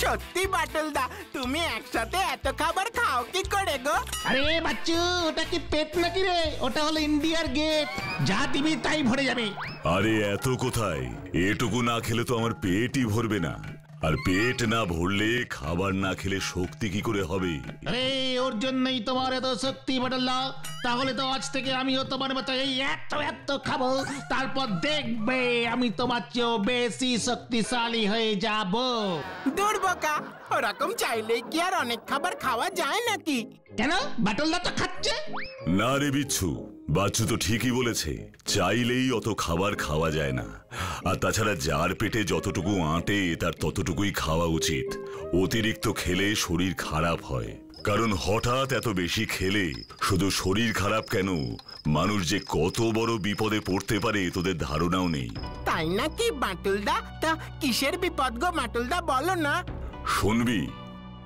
সত্যি বাটুলদা, তুমি একসাথে এত খাবার খাও কি করে গো? আরে বাচ্চু, ওটা কি পেট নাকি রে? ওটা হলো ইন্ডিয়ার গেট, যা দিবি তাই ভরে যাবে। আরে এত কোথায়, এটুকু না খেলে তো আমার পেটই ভরবে না। আর পেট না ভরলে খাবার না খেলে শক্তি কি করে হবে? আরে ওর জন্যই তোমার এত শক্তি বাটুলদা। তাহলে তো আজ থেকে আমিও তোমার মতো এই এত এত খাবো, তারপর দেখবে আমি তোমার চেয়েও বেশি শক্তিশালী হয়ে যাব। দূর বোকা, ওরকম চাইলেই কি আর অনেক খাবার খাওয়া যায় নাকি? কেন, বাটুলদা তো খাচ্ছে। না রে বিচ্ছু, বাচ্চু তো ঠিকই বলেছে, চাইলেই অত খাবার খাওয়া যায় না। আর তাছাড়া যার পেটে যতটুকু আঁটে তার ততটুকুই খাওয়া উচিত। অতিরিক্ত খেলে শরীর খারাপ হয়। কারণ হঠাৎ এত বেশি খেলে শুধু শরীর খারাপ কেন, মানুষ যে কত বড় বিপদে পড়তে পারে তোদের ধারণাও নেই। তাই নাকি বাটুলদা? তা কিসের বিপদ গো বাটুলদা, বলো না। শুনবি?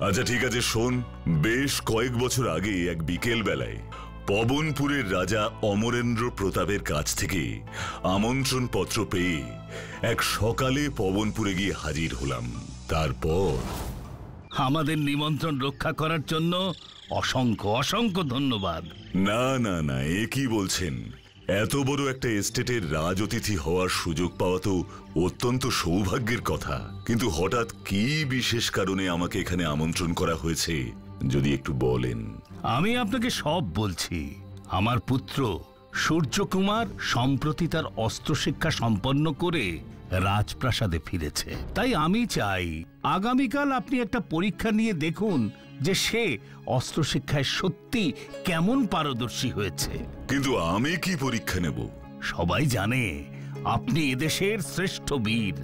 আচ্ছা ঠিক আছে শোন। বেশ কয়েক বছর আগে এক বিকেল বেলায় পবনপুরের রাজা অমরেন্দ্র প্রতাপের কাছ থেকে আমন্ত্রণ পত্র পেয়ে এক সকালে পবনপুরে গিয়ে হাজির হলাম। তারপর আমাদের নিমন্ত্রণ রক্ষা করার জন্য অসংখ্য অসংখ্য ধন্যবাদ। না না না, এ কি বলছেন? এত বড় একটা এস্টেটের রাজ অতিথি হওয়ার সুযোগ পাওয়া তো অত্যন্ত সৌভাগ্যের কথা। কিন্তু হঠাৎ কি বিশেষ কারণে আমাকে এখানে আমন্ত্রণ করা হয়েছে যদি একটু বলেন। আমি আপনাকে সব বলছি। আমার পুত্র সূর্যকুমার সম্প্রতি তার অস্ত্রশিক্ষা সম্পন্ন করে রাজপ্রাসাদে ফিরেছে। তাই আমি চাই আগামীকাল আপনি একটা পরীক্ষা নিয়ে দেখুন যে সে অস্ত্রশিক্ষায় সত্যি কেমন পারদর্শী হয়েছে। কিন্তু আমি কি পরীক্ষা নেব? সবাই জানে আপনি এদেশের শ্রেষ্ঠ বীর।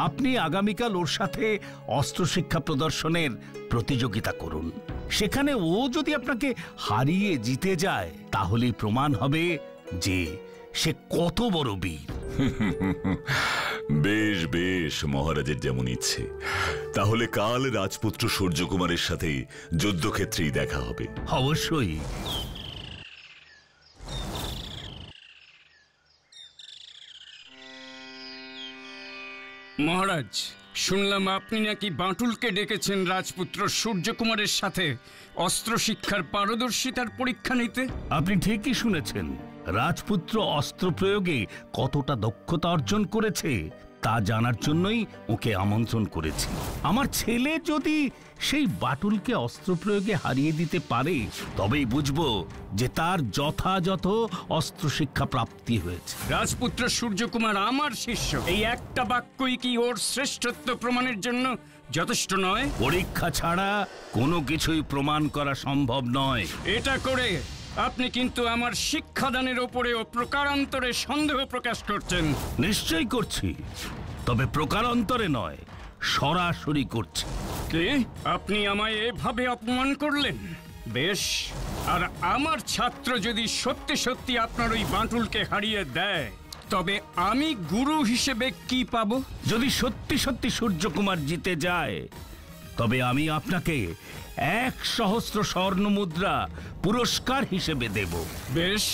আপনি আগামীকাল ওর সাথে অস্ত্রশিক্ষা প্রদর্শনের প্রতিযোগিতা করুন। সেখানে ও যদি আপনাকে হারিয়ে জিতে যায় তাহলেই প্রমাণ হবে যে সে কত বড় বীর। বেশ বেশ, মহারাজের যেমন ইচ্ছে। তাহলে কাল রাজপুত্র সূর্যকুমারের সাথে যুদ্ধক্ষেত্রেই দেখা হবে। অবশ্যই। মহারাজ, শুনলাম আপনি নাকি বাঁটুলকে ডেকেছেন রাজপুত্র সূর্যকুমারের সাথে অস্ত্র শিক্ষার পারদর্শিতার পরীক্ষা নিতে। আপনি ঠিকই শুনেছেন। রাজপুত্র অস্ত্র প্রয়োগে কতটা দক্ষতা অর্জন করেছে তা জানার জন্যই ওকে আমন্ত্রণ করেছি। আমার ছেলে যদি সেই বাটুলকে অস্ত্র প্রয়োগে হারিয়ে দিতে পারে তবেই বুঝবো যে তার যথাযথ অস্ত্র শিক্ষা প্রাপ্তি হয়েছে। রাজপুত্র সূর্যকুমার আমার শিষ্য, এই একটা বাক্যই কি ওর শ্রেষ্ঠত্ব প্রমাণের জন্য যথেষ্ট নয়? পরীক্ষা ছাড়া কোনো কিছুই প্রমাণ করা সম্ভব নয়। এটা করে আপনি কিন্তু আমার শিক্ষাদানের ওপরেও প্রকারান্তরে সন্দেহ প্রকাশ করছেন। নিশ্চয়ই করছি, তবে প্রকারান্তরে নয়, সরাসরি করছি। কি? আপনি আমায় এভাবে অপমান করলেন? বেশ, আর আমার ছাত্র যদি সত্যি সত্যি আপনার ওই বাঁটুলকে হারিয়ে দেয় তবে আমি গুরু হিসেবে কি পাবো? যদি সত্যি সত্যি সূর্যকুমার জিতে যায় তবে আমি আপনাকে 1,000 স্বর্ণ মুদ্রা পুরস্কার হিসেবে দেব। বেশ,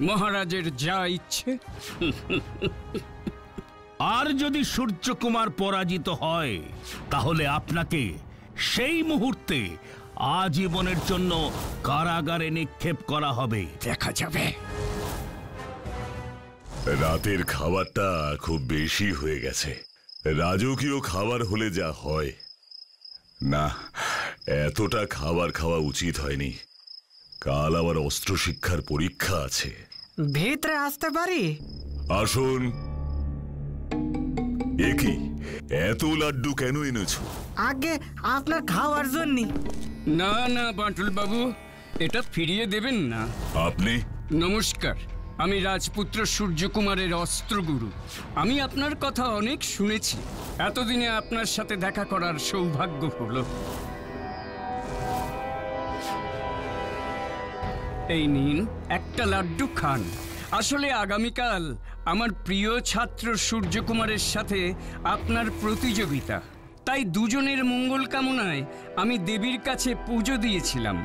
মহারাজের যা ইচ্ছে। আর যদি সূর্যকুমার পরাজিত হয় তাহলে আপনাকে সেই মুহূর্তে আজীবনের জন্য কারাগারে নিক্ষেপ করা হবে। দেখা যাবে। রাতের খাবারটা খুব বেশি হয়ে গেছে। রাজকীয় খাবার হলে যা হয়, না, এতটা খাবার খাওয়া উচিত হয়নি। কাল আবার অস্ত্র শিক্ষার পরীক্ষা আছে। ভিতরে আসতে পারি? আসুন। এ কি, এত লাড্ডু কেন এনেছো? আগে আপনার খাওয়ার জন্য। না না বাঁটুল বাবু, এটা ফিরিয়ে দেবেন না। আপনি? নমস্কার, আমি রাজপুত্র সূর্যকুমারের অস্ত্রগুরু। আমি আপনার কথা অনেক শুনেছি। এতদিনে আপনার সাথে দেখা করার সৌভাগ্য হলো। এই নিন, একটা লাড্ডু খান। আসলে আগামীকাল আমার প্রিয় ছাত্র সূর্যকুমারের সাথে আপনার প্রতিযোগিতা, তাই দুজনের মঙ্গল কামনায় আমি দেবীর কাছে পুজো দিয়েছিলাম।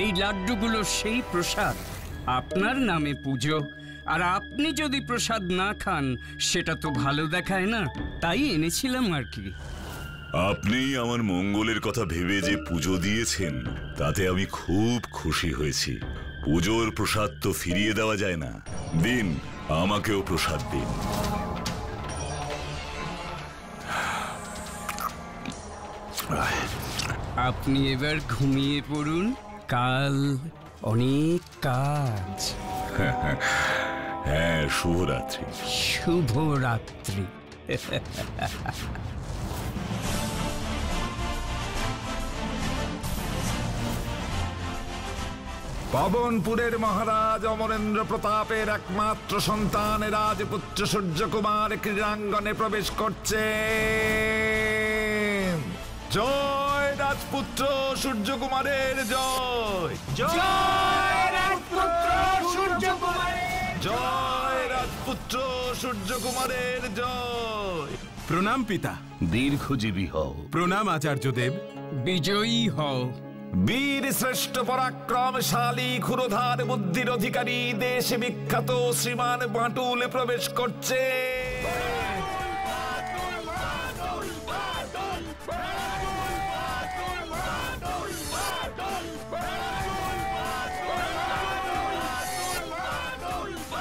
এই লাড্ডুগুলো সেই প্রসাদ। আপনার নামে পুজো, আর আপনি যদি প্রসাদ না খান সেটা তো ভালো দেখায় না, তাই এনেছিলাম আর কি। আপনি আমার মঙ্গলের কথা ভেবে যে পুজো দিয়েছেন তাতে আমি খুব খুশি হয়েছি। পুজোর প্রসাদ তো ফিরিয়ে দেওয়া যায় না। দিন, আমাকেও প্রসাদ দিন। আপনি এবার ঘুমিয়ে পড়ুন, কাল অনেক কাজ। হ্যাঁ, শুভরাত্রি। শুভরাত্রি। পবনপুরের মহারাজ অমরেন্দ্র প্রতাপের একমাত্র সন্তান রাজপুত্র সূর্যকুমার ক্রীড়াঙ্গনে প্রবেশ করছে। জয় রাজপুত্র সূর্যকুমারের জয়। জয় রাজপুত্র সূর্যকুমারের জয় রাজপুত্র সূর্যকুমারের জয়। প্রণাম পিতা। দীর্ঘজীবী হও। প্রণাম আচার্যদেব। বিজয়ী হও। বীর শ্রেষ্ঠ পরাক্রমশালী ক্ষুরধার বুদ্ধির অধিকারী দেশ বিখ্যাত শ্রীমান বাটুল প্রবেশ করছে।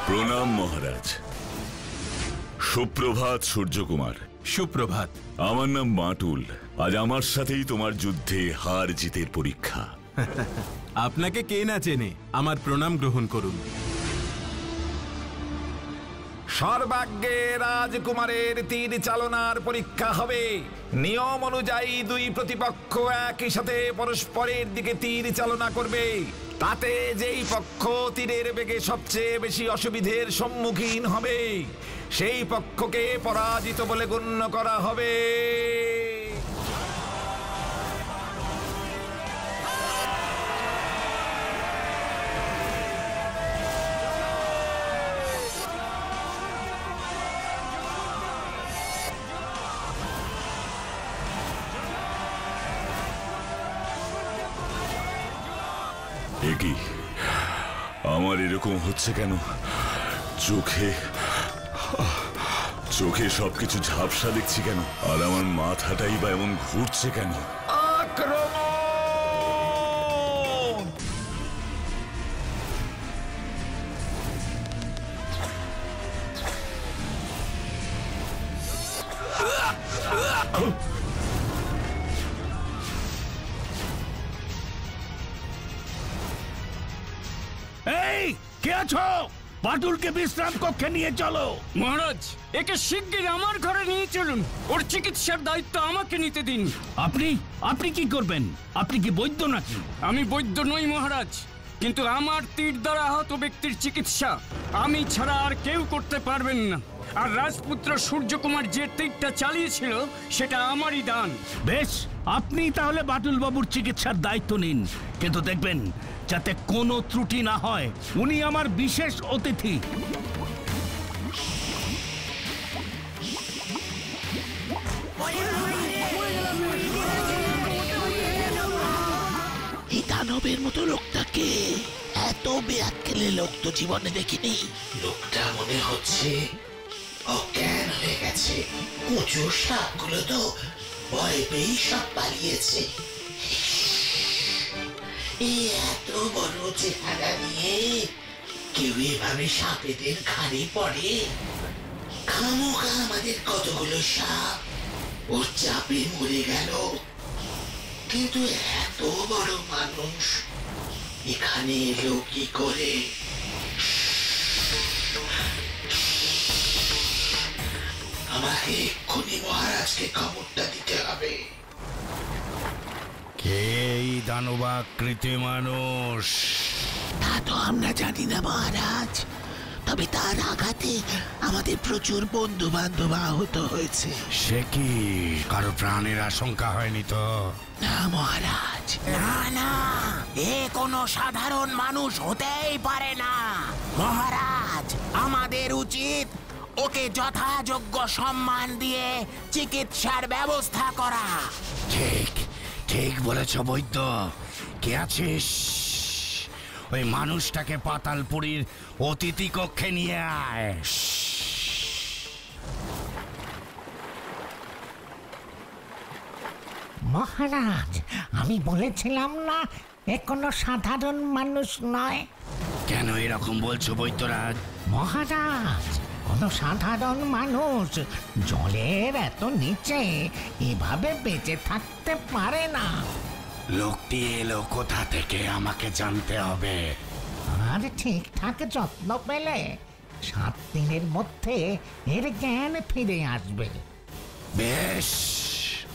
প্রণাম মহারাজ। সুপ্রভাত সূর্যকুমার। সুপ্রভাত। আমার নাম বাটুল। আজ আমার সাথেই তোমার যুদ্ধে হার জিতের পরীক্ষা। আপনাকে কে না চেনে, আমার প্রণাম গ্রহণ করুন। সর্বাগ্যে রাজকুমারের তীর চালনার পরীক্ষা হবে। নিয়ম অনুযায়ী দুই প্রতিপক্ষ একই সাথে পরস্পরের দিকে তীর চালনা করবে। তাতে যেই পক্ষ তীরের বেগে সবচেয়ে বেশি অসুবিধের সম্মুখীন হবে সেই পক্ষকে পরাজিত বলে গণ্য করা হবে। একি আমার এরকম হচ্ছে কেন? চোখে সবকিছু ঝাপসা দেখছি কেন? আর আমার মাথাটাই বা এমন ঘুরছে কেন? এই কে আছো? বাটুলকে বিশ্রাম কক্ষে নিয়ে চলো। মহারাজ, একে শিগগির আমার ঘরে নিয়ে চলুন। ওর চিকিৎসার দায়িত্ব আমাকে নিতে দিন। আপনি কি করবেন? আপনি কি বৈদ্য নাকি? আমি বৈদ্য নই মহারাজ, কিন্তু আমার তীর দ্বারা আহত ব্যক্তির চিকিৎসা আমি ছাড়া আর কেউ করতে পারবেন না। আর রাজপুত্র সূর্যকুমার যে তীরটা চালিয়েছিল সেটা আমারই দান। বেশ, আপনি তাহলে বাটুল বাবুর চিকিৎসার দায়িত্ব নিন, কিন্তু দেখবেন যাতে কোনো ত্রুটি না হয়। উনি আমার বিশেষ অতিথি। এই দানবের মতো লোকটাকে, এত বেয়াক্কেলে লোক তো জীবনে দেখিনি। লোকটা মনে হচ্ছে অজ্ঞান হয়ে গেছে। উঁচু সাপগুলো তো ভয় পেয়েই সব পালিয়েছে। এই এত বড় চেহারা নিয়ে কেউ এভাবে সাপেদের ঘাড়ে পড়ে? খামোখা আমাদের কতগুলো সাপ ওর চাপে মরে গেল। কিন্তু এত বড় মানুষ এখানে এলো কি করে? আমাকে এক্ষুনি মহারাজকে খবরটা দিতে হবে। কে এই দানবাকৃতি মানুষ? তা তো আমরা জানি না মহারাজ, তবে তার আঘাতে আমাদের প্রচুর বন্ধু বান্ধব আহত হয়েছে। সে কি কারো প্রাণের আশঙ্কা হয়নি তো? না মহারাজ, না, এ কোনো সাধারণ মানুষ হতেই পারে না। মহারাজ, আমাদের উচিত ওকে যথাযোগ্য সম্মান দিয়ে চিকিৎসার ব্যবস্থা করা। ঠিক বলেছ বৈদ্য। কে আছিস? ওই মানুষটাকে পাতালপুরীর অতিথি কক্ষে নিয়ে আয়। মহারাজ, আমি বলেছিলাম না এ কোনো সাধারণ মানুষ নয়। কেন এরকম বলছো বৈদ্যরাজ? মহারাজ, কোনো সাধারণ মানুষ জলের এত নিচে এভাবে বেঁচে থাকতে পারে না। লোকটি এলো কোথা থেকে আমাকে জানতে হবে। আর ঠিকঠাক যত্ন পেলে 7 দিনের মধ্যে এর জ্ঞান ফিরে আসবে। বেশ,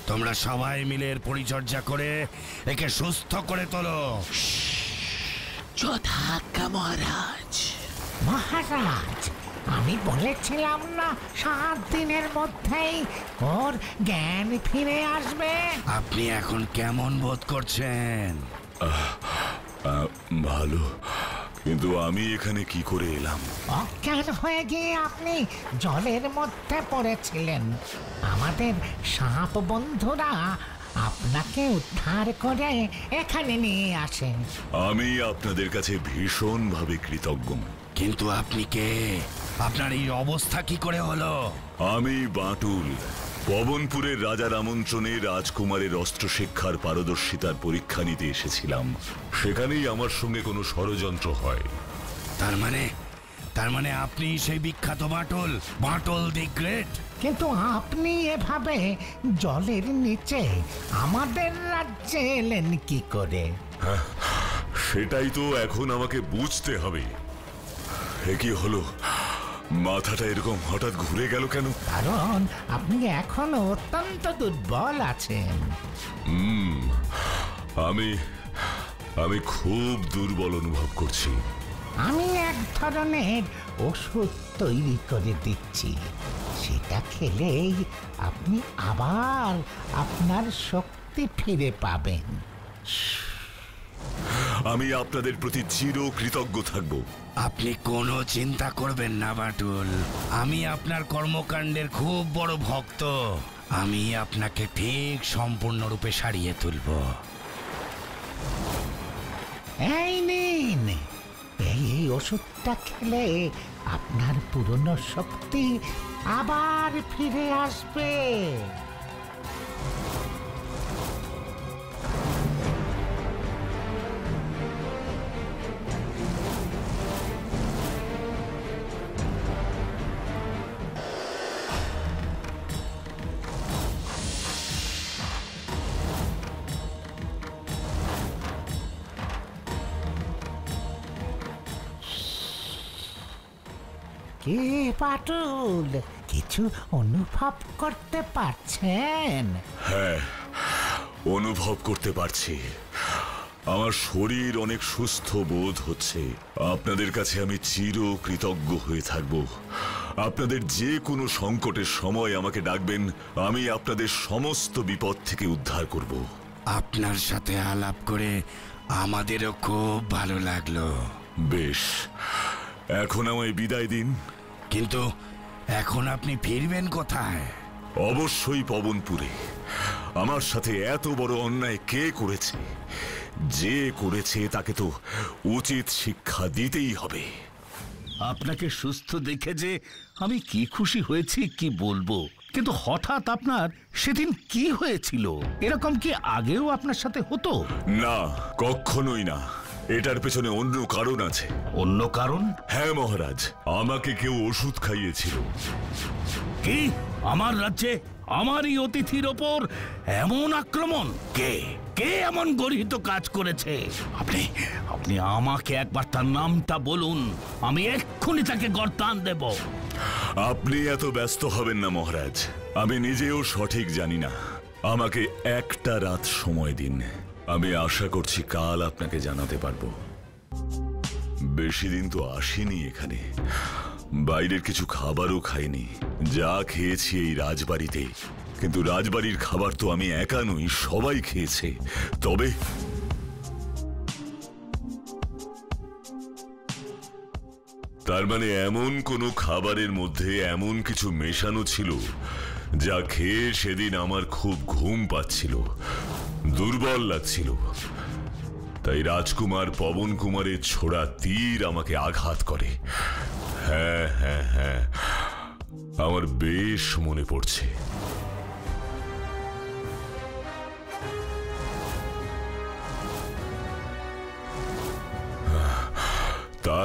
তোমরা সবাই মিলে এর পরিচর্যা করে একে সুস্থ করে তোলো। যথাজ্ঞা মহারাজ। মহারাজ, আমি বলেছিলাম না 7 দিনের মধ্যেই ওর জ্ঞান ফিরে আসবে। আপনি এখন কেমন বোধ করছেন? ভালো, কিন্তু আমি এখানে কি করে এলাম? অজ্ঞান হয়ে গিয়ে আপনি জলের মধ্যে পড়েছিলেন। আমাদের সাপ বন্ধুরা আপনাকে উদ্ধার করে এখানে নিয়ে আসেন। আমি আপনাদের কাছে ভীষণভাবে কৃতজ্ঞ। কিন্তু আপনি কে? আপনার এই অবস্থা কি করে হলো? আমি বাঁটুল, পবনপুরের রাজার আমন্ত্রণে রাজকুমারের অস্ত্র শিক্ষার পারদর্শিতার পরীক্ষা নিতে এসেছিলাম। সেখানেই আমার সঙ্গে কোনো ষড়যন্ত্র হয়। তার মানে আপনি সেই বিখ্যাত বাঁটুল, বাঁটুল দি গ্রেট। কিন্তু আপনি এভাবে জলের নিচে আমাদের রাজ্যে এলেন কি করে? সেটাই তো এখন আমাকে বুঝতে হবে। এ কি হলো? মাথাটা এরকম হঠাৎ ঘুরে গেল কেন? কারণ আপনি এখনো অত্যন্ত দুর্বল আছেন। আমি খুব দুর্বল অনুভব করছি। আমি এক ধরনের ওষুধ তৈরি করে দিচ্ছি, সেটা খেলেই আপনি আবার আপনার শক্তি ফিরে পাবেন। আমি আপনাদের প্রতি চির কৃতজ্ঞ থাকব। আপনি কোনো চিন্তা করবেন না বাঁটুল, আমি আপনার কর্মকাণ্ডের খুব বড় ভক্ত। আমি আপনাকে ঠিক সম্পূর্ণরূপে সারিয়ে তুলব। এই নিন, এই ওষুধটা খেলে আপনার পুরনো শক্তি আবার ফিরে আসবে। কি বাঁটুল, কিছু অনুভব করতে পারছেন? হ্যাঁ, অনুভব করতে পারছি। আমার শরীর অনেক সুস্থ বোধ হচ্ছে। আপনাদের কাছে আমি চির কৃতজ্ঞ হয়ে থাকব। আপনাদের যে কোনো সংকটের সময় আমাকে ডাকবেন, আমি আপনাদের সমস্ত বিপদ থেকে উদ্ধার করব। আপনার সাথে আলাপ করে আমাদেরও খুব ভালো লাগলো। বেশ, এখন আমায় বিদায় দিন। কিন্তু এখন আপনি ফিরবেন কোথায়? অবশ্যই পবনপুরে। আমার সাথে এত বড় অন্যায় কে করেছে? যে করেছে তাকে তো উচিত শিক্ষা দিতেই হবে। আপনাকে সুস্থ দেখে যে আমি কি খুশি হয়েছি কি বলবো। কিন্তু হঠাৎ আপনার সেদিন কি হয়েছিল? এরকম কি আগেও আপনার সাথে হতো? না, কখনোই না। এটার পেছনে অন্য কারণ আছে। অন্য কারণ? হ্যাঁ মহারাজ, আমাকে কেউ ওষুধ খাইয়েছিল। কি? আমার রাজ্যে আমারই অতিথির ওপর এমন আক্রমণ? কে কে এমন গর্হিত কাজ করেছে? আপনি আমাকে একবার তার নামটা বলুন, আমি এক্ষুনি তাকে গর্দান দেব। আপনি এত ব্যস্ত হবেন না মহারাজ, আমি নিজেও সঠিক জানি না। আমাকে একটা রাত সময় দিন, আমি আশা করছি কাল আপনাকে জানাতে পারবো। বেশি দিন তো আসিনি এখানে, বাইরের কিছু খাবারও খাইনি। যা খেয়েছি এই রাজবাড়িতে, কিন্তু রাজবাড়ির খাবার তো আমি একা নই, সবাই খেয়েছে। তবে তার মানে এমন কোনো খাবারের মধ্যে এমন কিছু মেশানো ছিল যা খেয়ে সেদিন আমার খুব ঘুম পাচ্ছিল, দুর্বল লাগছিল। তাই রাজকুমার পবন কুমারের ছোড়া তীর আমাকে আঘাত করে। হ্যাঁ হ্যাঁ হ্যাঁ, আমার বেশ মনে পড়ছে।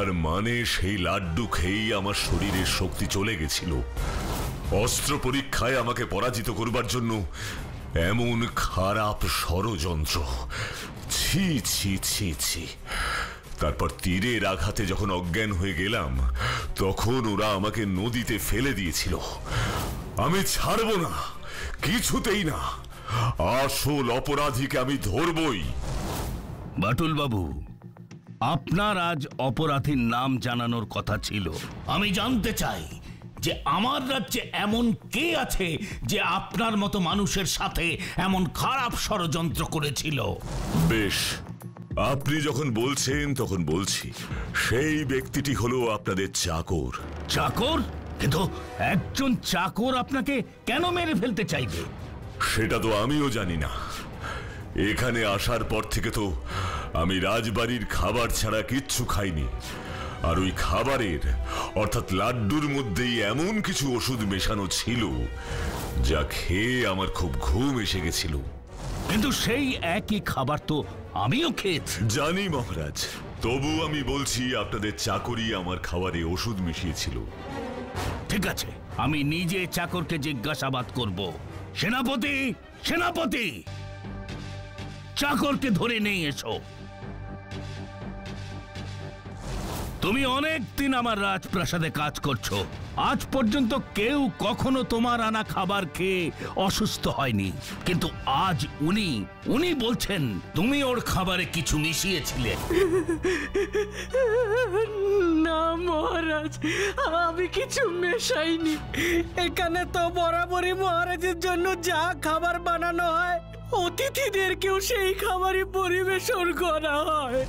তার মানে সেই লাড্ডু খেয়েই আমার শরীরের শক্তি চলে গেছিল। অস্ত্র পরীক্ষায় আমাকে পরাজিত করবার জন্য এমন খারাপ ষড়যন্ত্র! ছি ছি ছি ছি। তারপর তীরের আঘাতে যখন অজ্ঞান হয়ে গেলাম, তখন ওরা আমাকে নদীতে ফেলে দিয়েছিল। আমি ছাড়ব না, কিছুতেই না। আসল অপরাধীকে আমি ধরবই। বাটুল বাবু, আপনার আজ অপরাধীর নাম জানানোর কথা ছিল। আমি জানতে চাই যে আমার রাজ্যে এমন কে আছে যে আপনার মতো মানুষের সাথে এমন খারাপ ষড়যন্ত্র করেছিল। বেশ, আপনি যখন বলছেন তখন বলছি। সেই ব্যক্তিটি হলো আপনাদের চাকর। চাকর? কিন্তু একজন চাকর আপনাকে কেন মেরে ফেলতে চাইবে? সেটা তো আমিও জানি না। এখানে আসার পর থেকে তো আমি রাজবাড়ির খাবার ছাড়া কিচ্ছু খাইনি। আর ওই খাবারের অর্থাৎ লাড্ডুর মধ্যেই এমন কিছু ওষুধ মেশানো ছিল যা খেয়ে আমার খুব ঘুম এসে গেছিল। কিন্তু সেই একই খাবার তো আমিও খেয়েছি। জানি মহারাজ, তবু আমি বলছি আপনাদের চাকরই আমার খাবারে ওষুধ মিশিয়েছিল। ঠিক আছে, আমি নিজে চাকরকে জিজ্ঞাসাবাদ করব। সেনাপতি, সেনাপতি, চাকরকে ধরে নিয়ে এসো। তুমি অনেক দিন আমার রাজপ্রাসাদে কাজ করছো, আজ পর্যন্ত কেউ কখনো তোমার আনা খাবার খেয়ে অসুস্থ হয়নি। কিন্তু আজ উনি বলছেন তুমি ওর খাবারে কিছু মিশিয়েছিলে। না মহারাজ, আমি কিছু মেশাইনি। এখানে তো বরাবরই মহারাজের জন্য যা খাবার বানানো হয়, অতিথিদেরকেও সেই খাবারই পরিবেশন করা হয়।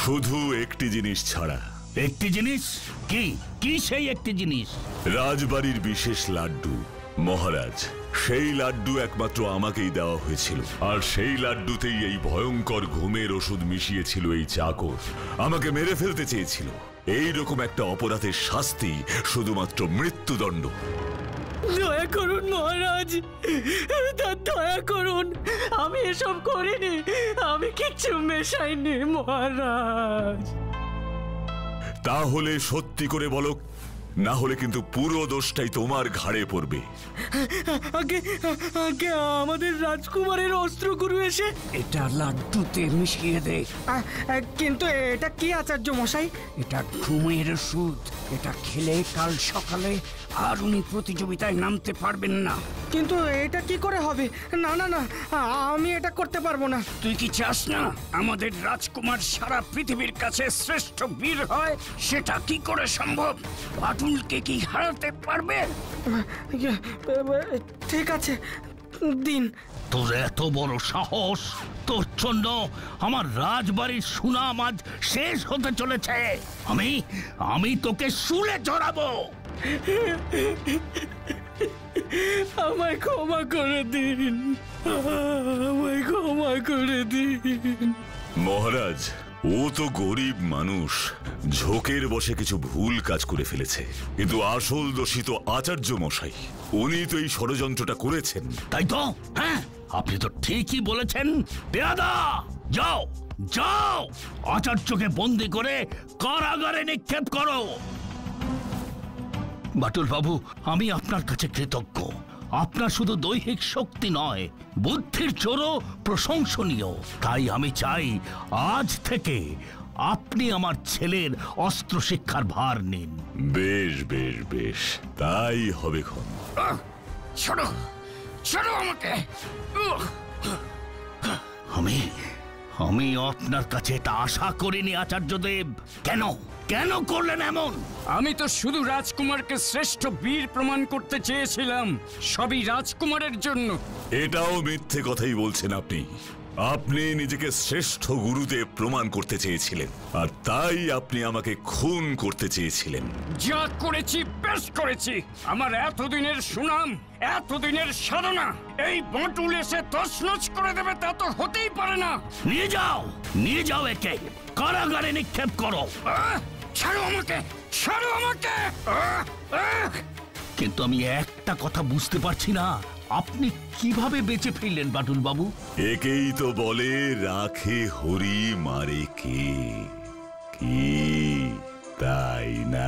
শুধু একটি জিনিস ছাড়া। একটি জিনিস? কি? কি সেই একটি জিনিস? রাজবাড়ির বিশেষ লাড্ডু মহারাজ। সেই লাড্ডু একমাত্র আমাকেই দেওয়া হয়েছিল। আর সেই লাড্ডুতেই এই ভয়ঙ্কর ঘুমের ওষুধ মিশিয়েছিল এই চাকর। আমাকে মেরে ফেলতে চেয়েছিল। এই রকম একটা অপরাধের শাস্তি শুধুমাত্র মৃত্যুদণ্ড। দয়া করুন মহারাজ, দয়া করুন। আমি এসব করিনি, আমি কিচ্ছু মেশাইনি মহারাজ। তাহলে সত্যি করে বলো, না হলে কিন্তু পুরো দোষটাই তোমার ঘাড়ে পড়বে। আগে আমাদের রাজকুমারের অস্ত্রগুরু এসে এটা লাড্ডুতে মিশিয়ে দে। কিন্তু এটা কি আচার্য মশাই? এটা ঘুমের ওষুধ। এটা খেলে কাল সকালে আর উনি প্রতিযোগিতায় নামতে পারবেন না। কিন্তু এটা কি করে হবে? না না না, আমি এটা করতে পারবো না। তুই কি চাস না আমাদের রাজকুমার সারা পৃথিবীর কাছে শ্রেষ্ঠ বীর হয়? সেটা কি করে সম্ভব? বাটুলকে কি হারাতে পারবে? ঠিক আছে, দিন। তোর এত বড় সাহস! তোর জন্য আমার রাজবাড়ির সুনাম আজ শেষ হতে চলেছে। আমি তোকে শুলে চড়াবো। আমায় ক্ষমা করে দিন, আমায় ক্ষমা করে দিন। মহারাজ, ও তো গরিব মানুষ, ঝোঁকের বশে কিছু ভুল কাজ করে ফেলেছে। কিন্তু আসল দোষী তো আচার্য মশাই। উনি তো এই ষড়যন্ত্রটা করেছেন। তাই তো? হ্যাঁ, আপনি তো ঠিকই বলেছেন। পেয়াদা, যাও যাও, আচার্যকে বন্দি করে কারাগারে নিক্ষেপ করো। বাটুল বাবু, আমি আপনার কাছে কৃতজ্ঞ। আপনার শুধু দৈহিক শক্তি নয়, বুদ্ধির জোরও প্রশংসনীয়। তাই আমি চাই আজ থেকে আপনি আমার ছেলের অস্ত্র শিক্ষার ভার নিন। বেশ বেশ বেশ, তাই হবে। ছাড়ো, ছাড়ো আমাকে। আমি আপনার কাছে এটা আশা করিনি আচার্যদেব। কেন কেন করলেন এমন? আমি তো শুধু রাজকুমারকে শ্রেষ্ঠ বীর প্রমাণ করতে চেয়েছিলাম, সবই রাজকুমারের জন্য। এটাও মিথ্যে কথাই বলছেন আপনি। আপনি নিজেকে শ্রেষ্ঠ গুরুদেব প্রমাণ করতে চেয়েছিলেন, আর তাই আপনি আমাকে খুন করতে চেয়েছিলেন। যা করেছি বেশ করেছি। আমার এতদিনের সুনাম, এতদিনের সাধনা এই বাটুল এসে তছনছ করে দেবে তা তো হতেই পারে না। নিয়ে যাও একে কারাগারে নিক্ষেপ করো। ছাড়ো আমাকে, ছাড়ো আমাকে। কিন্তু আমি একটা কথা বুঝতে পারছি না, আপনি কিভাবে বেঁচে ফিরলেন বাটুল বাবু? একেই তো বলে রাখে হরি মারে কে। কি তাই না?